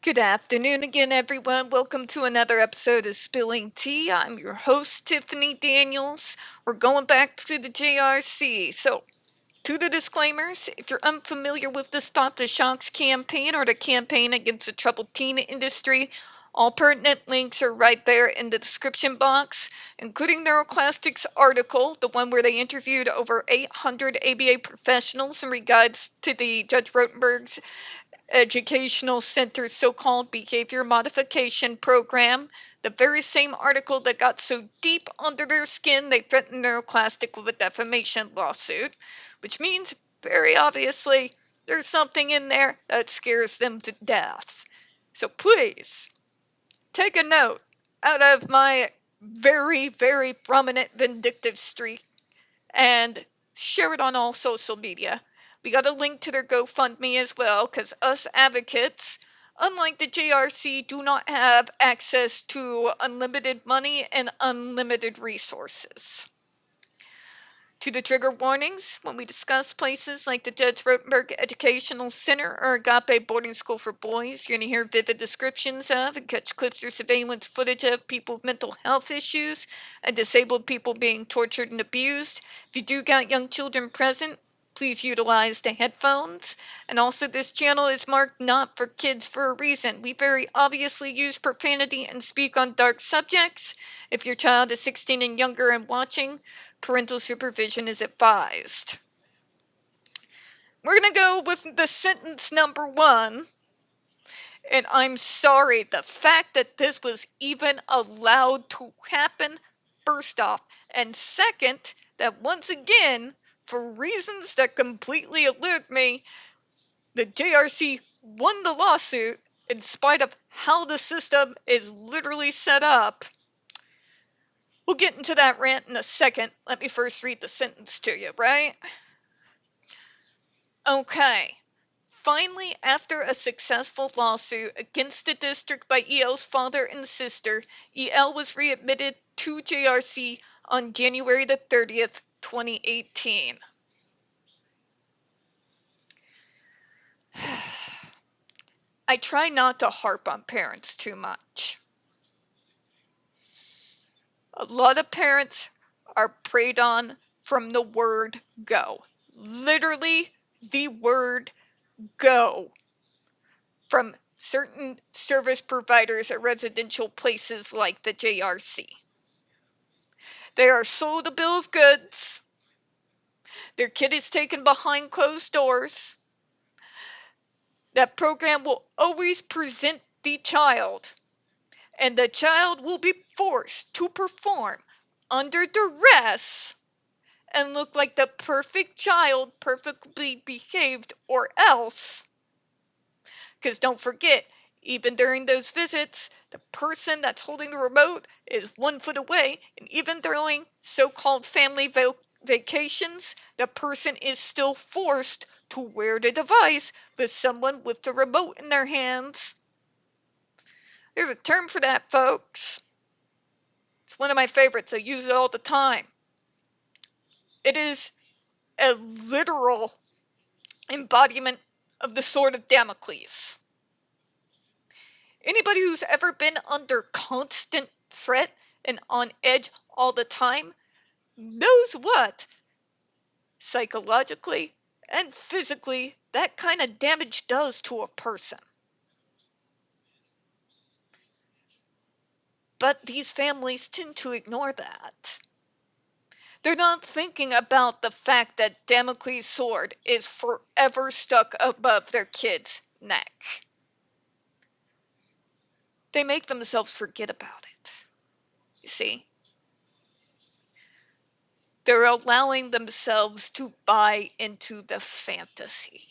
Good afternoon again, everyone. Welcome to another episode of Spilling Tea. I'm your host, Tiffany Daniels. We're going back to the JRC. So, to the disclaimers, if you're unfamiliar with the Stop the Shocks campaign or the campaign against the troubled teen industry, all pertinent links are right there in the description box, including Neuroclastic's article, the one where they interviewed over 800 ABA professionals in regards to the Judge Rotenberg's Educational Center's so-called behavior modification program, the very same article that got so deep under their skin they threatened Neuroclastic with a defamation lawsuit, which means, very obviously, there's something in there that scares them to death. So please, take a note out of my very, very prominent vindictive streak and share it on all social media. We got a link to their GoFundMe as well, because us advocates, unlike the JRC, do not have access to unlimited money and unlimited resources. To the trigger warnings, when we discuss places like the Judge Rotenberg Educational Center or Agape Boarding School for Boys, you're going to hear vivid descriptions of and catch clips or surveillance footage of people with mental health issues and disabled people being tortured and abused. If you do got young children present, please utilize the headphones. And also, this channel is marked not for kids for a reason. We very obviously use profanity and speak on dark subjects. If your child is 16 and younger and watching, parental supervision is advised. We're going to go with the sentence number one. And I'm sorry, the fact that this was even allowed to happen, first off. And second, that once again, for reasons that completely elude me, the JRC won the lawsuit in spite of how the system is literally set up. We'll get into that rant in a second. Let me first read the sentence to you, right? Okay. Finally, after a successful lawsuit against the district by EL's father and sister, EL was readmitted to JRC on January the 30th, 2018. I try not to harp on parents too much. A lot of parents are preyed on from the word go. Literally, the word go. From certain service providers at residential places like the JRC. They are sold a bill of goods. Their kid is taken behind closed doors. That program will always present the child, and the child will be forced to perform under duress and look like the perfect child, perfectly behaved, or else. Because don't forget, even during those visits, the person that's holding the remote is 1 foot away, and even during so-called family vacations, the person is still forced to wear the device with someone with the remote in their hands. There's a term for that, folks. It's one of my favorites. I use it all the time. It is a literal embodiment of the sword of Damocles. Anybody who's ever been under constant threat and on edge all the time knows what, psychologically and physically, that kind of damage does to a person. But these families tend to ignore that. They're not thinking about the fact that Damocles' sword is forever stuck above their kid's neck. They make themselves forget about it. You see? They're allowing themselves to buy into the fantasy.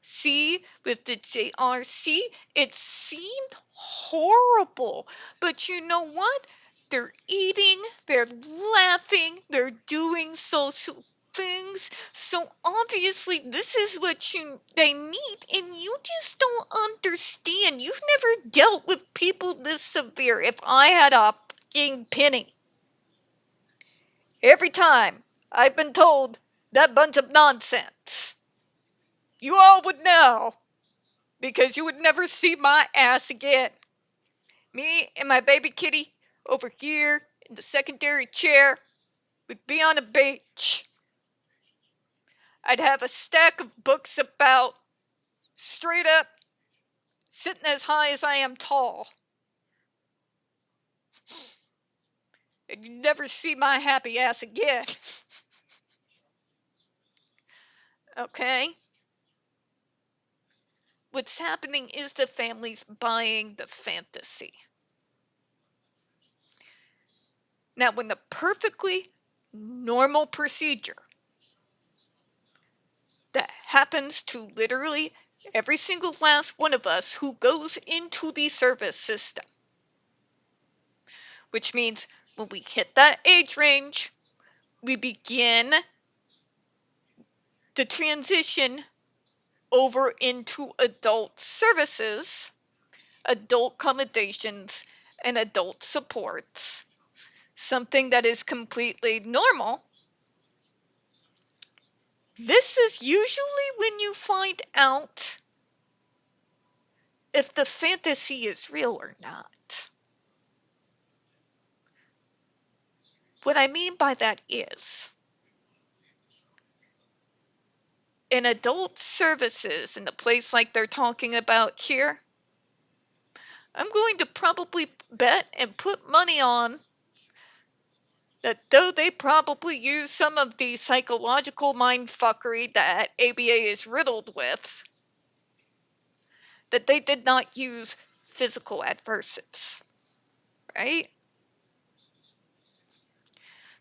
See, with the JRC, it seemed horrible. But you know what? They're eating, they're laughing, they're doing social things. So obviously this is what they need, and you just don't understand. You've never dealt with people this severe. If I had a fucking penny, every time I've been told that bunch of nonsense, you all would know because you would never see my ass again. Me and my baby kitty over here in the secondary chair would be on a beach. I'd have a stack of books about straight up sitting as high as I am tall. And you'd never see my happy ass again. Okay? What's happening is the family's buying the fantasy. Now, when the perfectly normal procedure that happens to literally every single last one of us who goes into the service system, which means when we hit that age range, we begin the transition over into adult services, adult accommodations, and adult supports, something that is completely normal. This is usually when you find out if the fantasy is real or not. What I mean by that is, in adult services, in a place like they're talking about here, I'm going to probably bet and put money on that though they probably use some of the psychological mindfuckery that ABA is riddled with, that they did not use physical adversives, right?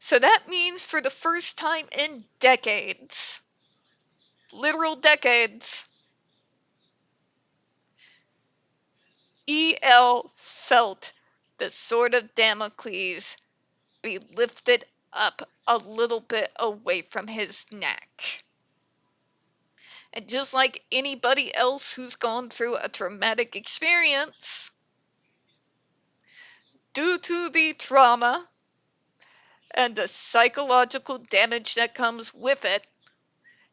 So that means for the first time in decades, literal decades, EL felt the sword of Damocles be lifted up a little bit away from his neck. And just like anybody else who's gone through a traumatic experience, due to the trauma and the psychological damage that comes with it,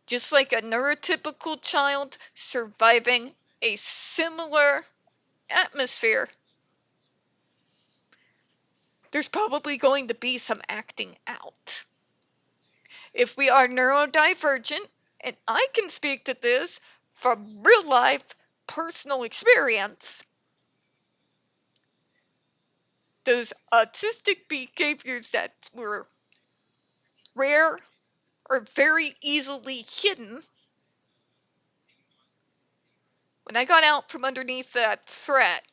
just like a neurotypical child surviving a similar atmosphere, there's probably going to be some acting out. If we are neurodivergent, and I can speak to this from real life personal experience, those autistic behaviors that were rare or very easily hidden, when I got out from underneath that threat,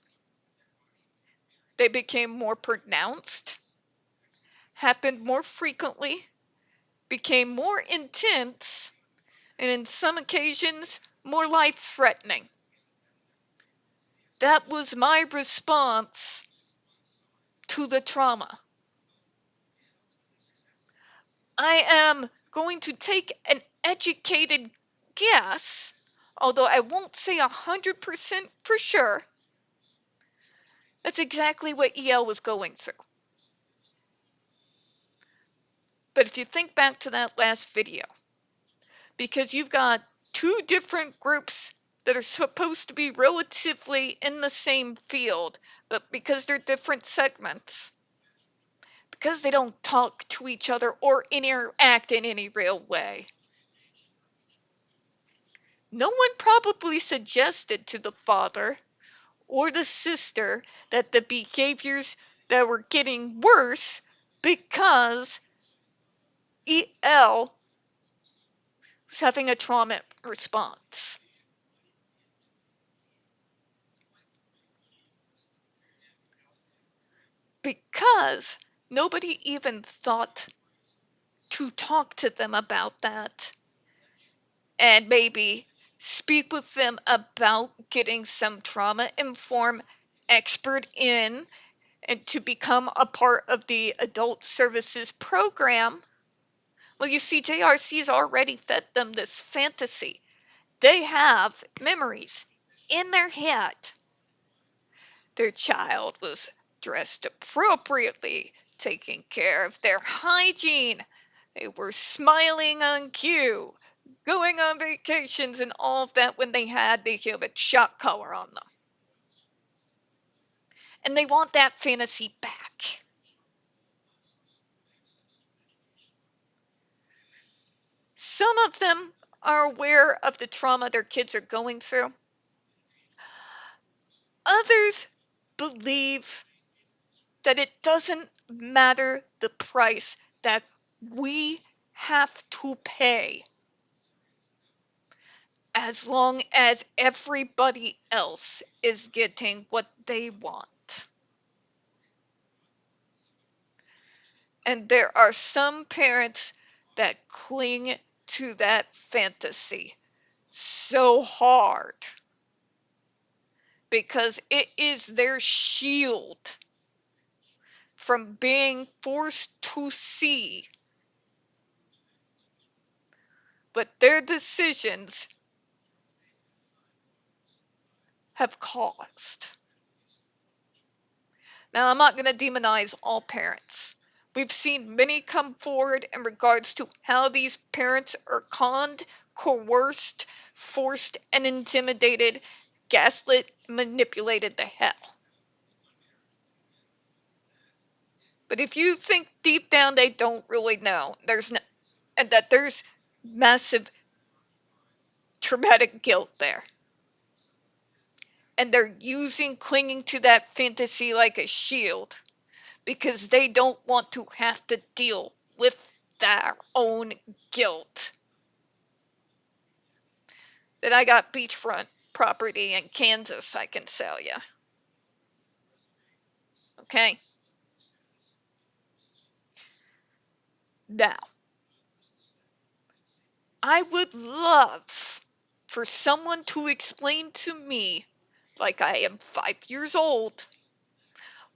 they became more pronounced, happened more frequently, became more intense, and in some occasions, more life-threatening. That was my response to the trauma. I am going to take an educated guess, although I won't say 100% for sure. That's exactly what EL was going through. But if you think back to that last video, because you've got two different groups that are supposed to be relatively in the same field, but because they're different segments, because they don't talk to each other or interact in any real way, no one probably suggested to the father or the sister that the behaviors that were getting worse because EL was having a trauma response. Because nobody even thought to talk to them about that and maybe speak with them about getting some trauma informed expert in and to become a part of the adult services program. Well, you see, JRC's already fed them this fantasy. They have memories in their head. Their child was dressed appropriately, taking care of their hygiene. They were smiling on cue, going on vacations and all of that when they had the human shock collar on them. And they want that fantasy back. Some of them are aware of the trauma their kids are going through. Others believe that it doesn't matter the price that we have to pay as long as everybody else is getting what they want. And there are some parents that cling to that fantasy so hard because it is their shield from being forced to see what their decisions have caused. Now, I'm not going to demonize all parents. We've seen many come forward in regards to how these parents are conned, coerced, forced, and intimidated, gaslit, manipulated the hell. But if you think deep down they don't really know, and that there's massive traumatic guilt there. And they're using clinging to that fantasy like a shield because they don't want to have to deal with their own guilt. That I got beachfront property in Kansas I can sell you. Okay? Now, I would love for someone to explain to me, like I am 5 years old,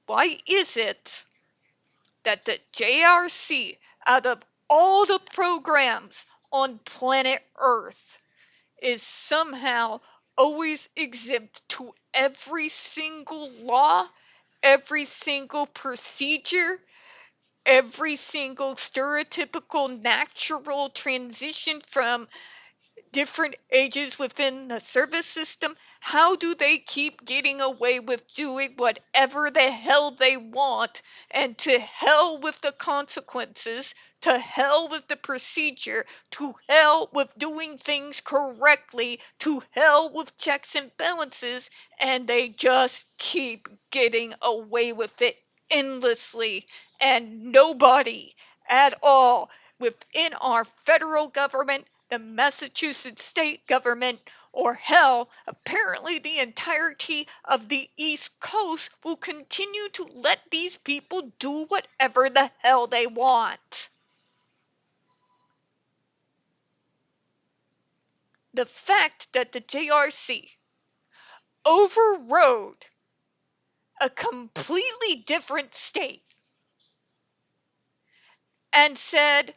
why is it that the JRC, out of all the programs on planet Earth, is somehow always exempt to every single law, every single procedure, every single stereotypical natural transition from different ages within the service system? How do they keep getting away with doing whatever the hell they want, and to hell with the consequences, to hell with the procedure, to hell with doing things correctly, to hell with checks and balances, and they just keep getting away with it endlessly, and nobody at all within our federal government, the Massachusetts state government, or hell, apparently the entirety of the East Coast will continue to let these people do whatever the hell they want. The fact that the JRC overrode a completely different state and said,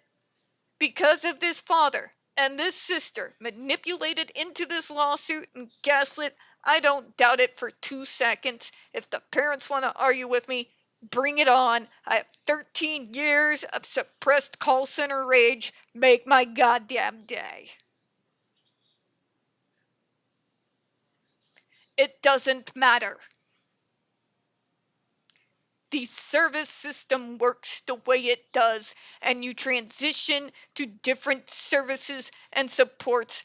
because of this father and this sister manipulated into this lawsuit and gaslit, I don't doubt it for 2 seconds. If the parents want to argue with me, bring it on. I have 13 years of suppressed call center rage. Make my goddamn day. It doesn't matter. The service system works the way it does, and you transition to different services and supports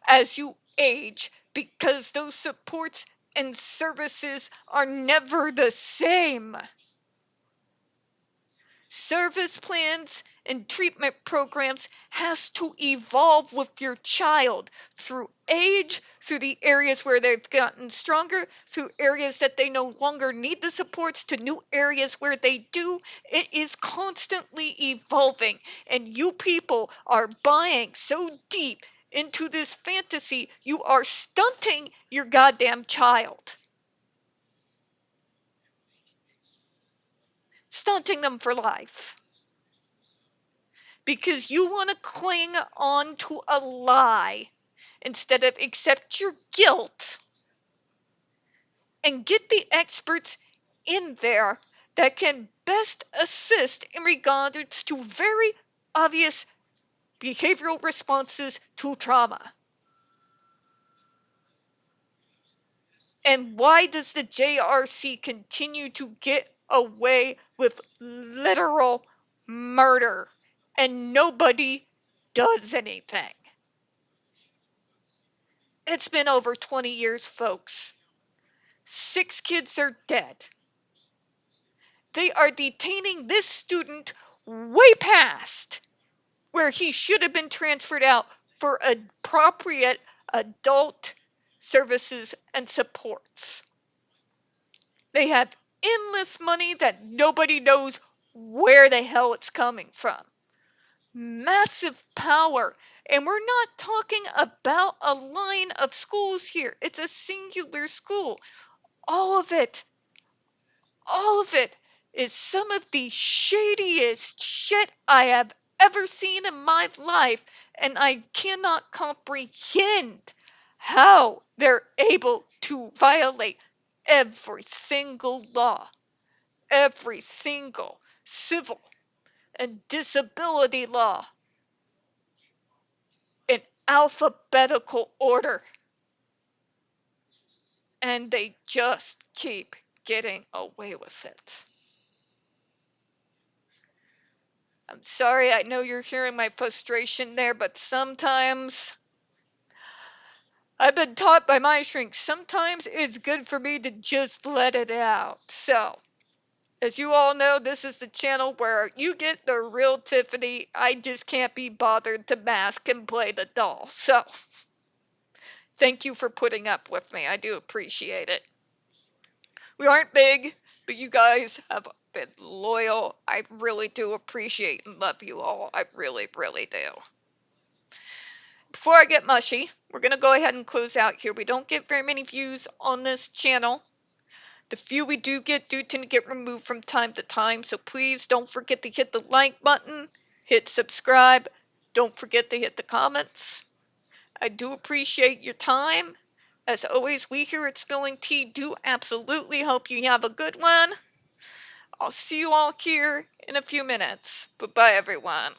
as you age, because those supports and services are never the same. Service plans and treatment programs has to evolve with your child through age, through the areas where they've gotten stronger, through areas that they no longer need the supports, to new areas where they do. It is constantly evolving, and you people are buying so deep into this fantasy, you are stunting your goddamn child. Stunting them for life. Because you want to cling on to a lie instead of accept your guilt and get the experts in there that can best assist in regards to very obvious behavioral responses to trauma. And why does the JRC continue to get away with literal murder and nobody does anything? It's been over 20 years, folks. 6 kids are dead. They are detaining this student way past where he should have been transferred out for appropriate adult services and supports. They have endless money that nobody knows where the hell it's coming from. Massive power. And we're not talking about a line of schools here. It's a singular school. All of it is some of the shadiest shit I have ever seen in my life, and I cannot comprehend how they're able to violate every single law, every single civil and disability law in alphabetical order. And they just keep getting away with it. I'm sorry, I know you're hearing my frustration there, but sometimes I've been taught by my shrink, sometimes it's good for me to just let it out. So, as you all know, this is the channel where you get the real Tiffany. I just can't be bothered to mask and play the doll. So, thank you for putting up with me. I do appreciate it. We aren't big, but you guys have been loyal. I really do appreciate and love you all. I really, really do. Before I get mushy, we're going to go ahead and close out here. We don't get very many views on this channel. The few we do get tend to get removed from time to time, so please don't forget to hit the like button, hit subscribe, don't forget to hit the comments. I do appreciate your time. As always, we here at Spilling Tea do absolutely hope you have a good one. I'll see you all here in a few minutes. Bye-bye, everyone.